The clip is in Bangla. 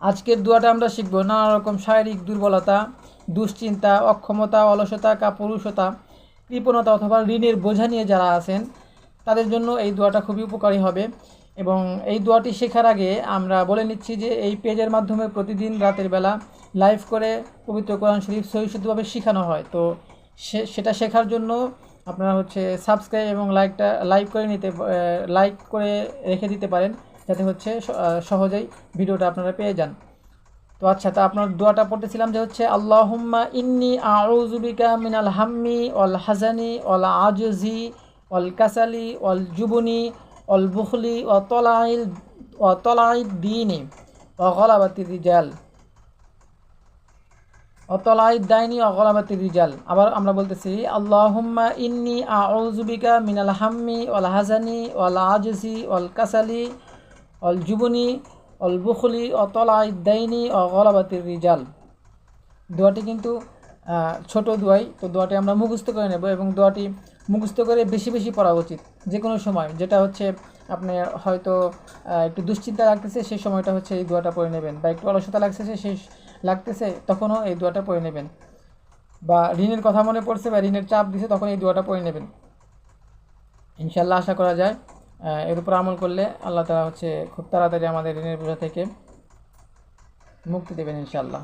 আজকের দোয়াটা আমরা শিখব নানা রকম শারীরিক দুর্বলতা, দুশ্চিন্তা, অক্ষমতা, অলসতা, কাপুরুষতা, কৃপণতা অথবা ঋণের বোঝা নিয়ে যারা আছেন তাদের জন্য এই দোয়াটা খুবই উপকারী হবে। এবং এই দোয়াটি শেখার আগে আমরা বলে নিচ্ছি যে এই পেজের মাধ্যমে প্রতিদিন রাতের বেলা লাইভ করে পবিত্র কোরআন শরীফ সহি শুদ্ধভাবে শেখানো হয়। তো সেটা শেখার জন্য আপনারা সাবস্ক্রাইব এবং লাইক করে রেখে দিতে পারেন, যাতে সহজেই ভিডিওটা আপনারা পেয়ে যান। তো আচ্ছা, তা আপনার দোয়াটা পড়তেছিলাম যে আল্লাহুম্মা ইন্নি আউযু বিকা মিনাল হাম্মি ওয়াল হাজানি ওয়াল আজজি ওয়াল কাসালি ওয়াল জুবনি ওয়াল বুখলি ওয়া তলাইদ দীনি ওয়া গলাবাতির রিজাল ওয়া তলাইদ দাইনি ওয়া গলাবাতির রিজাল। আবার আমরা বলতেছি আল্লাহুম্মা ইন্নি আউযু বিকা মিনাল হাম্মি ওয়াল হাজানি ওয়াল আজজি ওয়াল কাসালি ওয়াল জুবনি অল বুখলি অতলাই দাইনি ও গলাবাতির রিজাল। দোয়াটি কিন্তু ছোট দোয়াই, তো দোয়াটি আমরা মুখস্থ করে নেব এবং দোয়াটি মুখস্থ করে বেশি বেশি পড়া উচিত যে কোনো সময়। যেটা আপনি হয়তো একটু দুশ্চিন্তা লাগতেছে সেই সময়টা এই দোয়াটা পড়ে নেবেন, বা একটু অলসতা লাগতেছে তখনও এই দোয়াটা পড়ে নেবেন, বা ঋণের কথা মনে পড়ছে বা ঋণের চাপ দিছে তখন এই দোয়াটা পড়ে নেবেন। ইনশাল্লাহ আশা করা যায় এর উপর আমল করলে আল্লাহ তাআলা খুব তাড়াতাড়ি আমাদের ঋণের বোঝা থেকে মুক্তি দেবেন ইনশাল্লাহ।